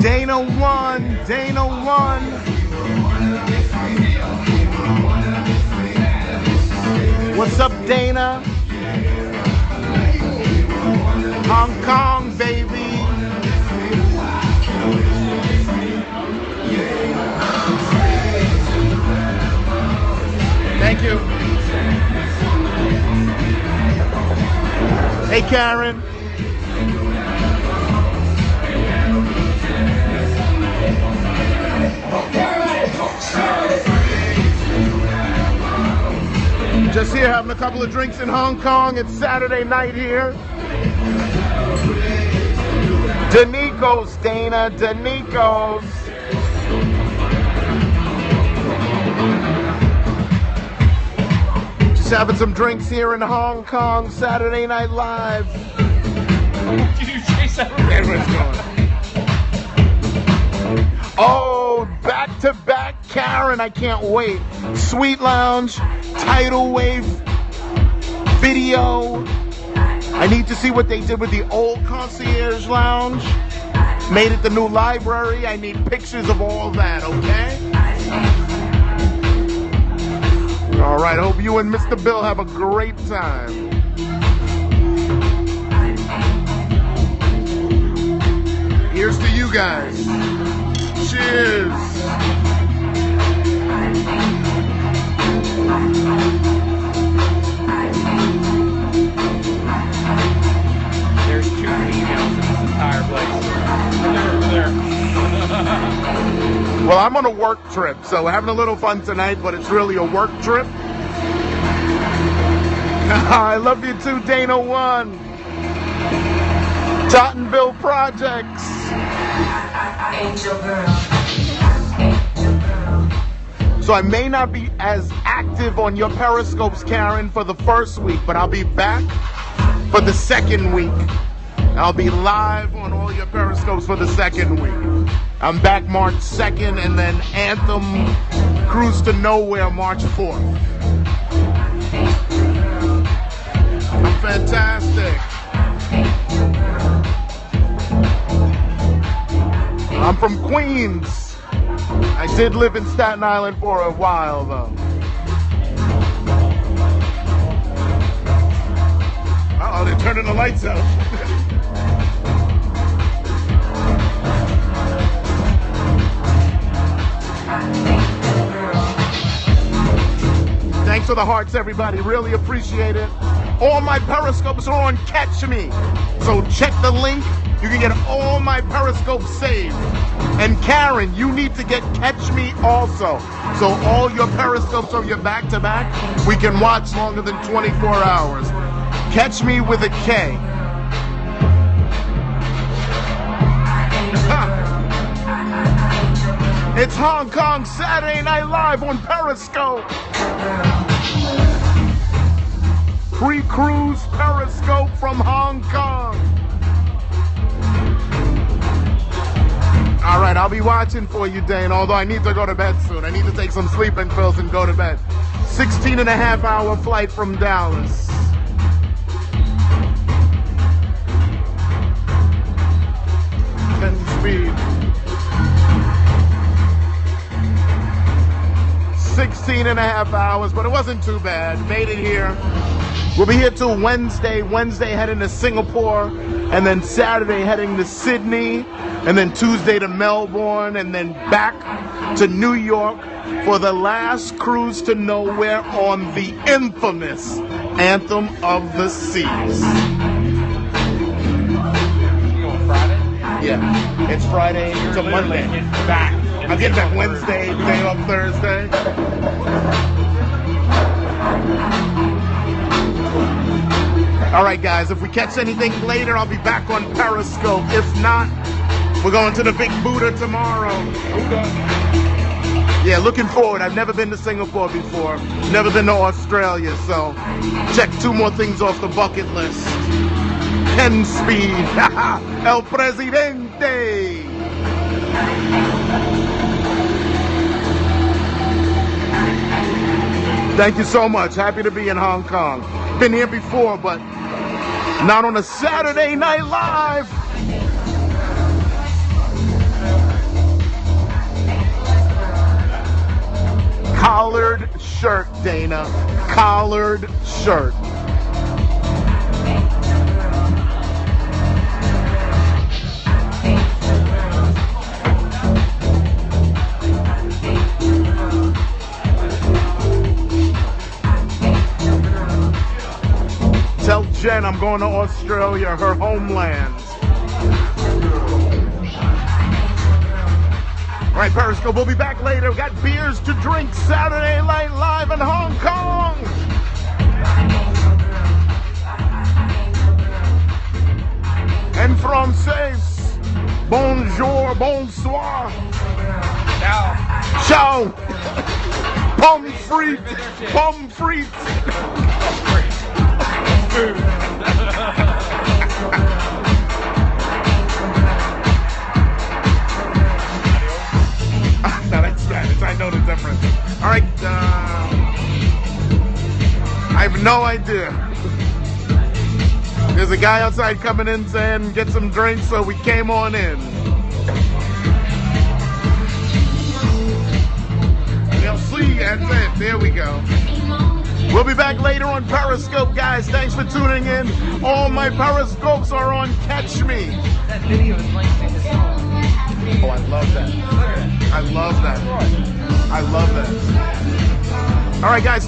Dana won. Dana won. What's up, Dana? Hong Kong, baby. Thank you. Hey, Karen. Just here having a couple of drinks in Hong Kong. It's Saturday night here. Danico's, Dana, Danico's. Just having some drinks here in Hong Kong, Saturday Night Live. Did you chase everywhere? Oh, back-to-back Karen, I can't wait. Sweet Lounge, Tidal Wave, video. I need to see what they did with the old Concierge Lounge. Made it the new library. I need pictures of all that, okay? All right, hope you and Mr. Bill have a great time. Here's to you guys. Cheers. There's 2 females in this entire place. There. Well, I'm on a work trip, so we're having a little fun tonight, but it's really a work trip. I love you too, Dana One. Tottenville Projects. Angel girl. So I may not be as active on your Periscopes, Karen, for the first week, but I'll be back for the second week. I'll be live on all your Periscopes for the second week. I'm back March 2nd, and then Anthem Cruise to Nowhere March 4th. Fantastic. I'm from Queens. I did live in Staten Island for a while, though. Uh-oh, they're turning the lights out. Thanks for the hearts, everybody. Really appreciate it. All my Periscopes are on Catch Me. So check the link. You can get all my Periscopes saved. And Karen, you need to get Catch Me also. So all your Periscopes are your back-to-back. We can watch longer than 24 hours. Catch Me with a K. It's Hong Kong Saturday Night Live on Periscope. Pre-cruise Periscope from Hong Kong. All right, I'll be watching for you, Dane, although I need to go to bed soon. I need to take some sleeping pills and go to bed. 16-and-a-half-hour flight from Dallas. Speed. 16-and-a-half hours, but it wasn't too bad. Made it here. We'll be here till Wednesday. Wednesday heading to Singapore, and then Saturday heading to Sydney, and then Tuesday to Melbourne, and then back to New York for the last cruise to nowhere on the infamous Anthem of the Seas. You going Friday? Yeah, it's Friday to Monday. I'll get back Wednesday, day off Thursday. All right, guys, if we catch anything later, I'll be back on Periscope. If not, we're going to the Big Buddha tomorrow. Yeah, looking forward. I've never been to Singapore before. Never been to Australia, so check 2 more things off the bucket list. 10 speed. El Presidente. Thank you so much. Happy to be in Hong Kong. Been here before, but not on a Saturday Night Live. Collared shirt, Dana. Collared shirt. Tell Jen I'm going to Australia, her homeland. All right, Periscope, we'll be back later. We got beers to drink Saturday Night Live in Hong Kong. En français, bonjour, bonsoir. Ciao. Ciao. Pommes frites. Pommes frites. No, that's Spanish. I know the difference. All right. I have no idea. There's a guy outside coming in saying get some drinks, so we came on in. You'll see, that's it. There we go. We'll be back later on Periscope, guys. Thanks for tuning in. All my Periscopes are on Catch Me. That video is like Oh, I love that. I love that. I love that. All right, guys.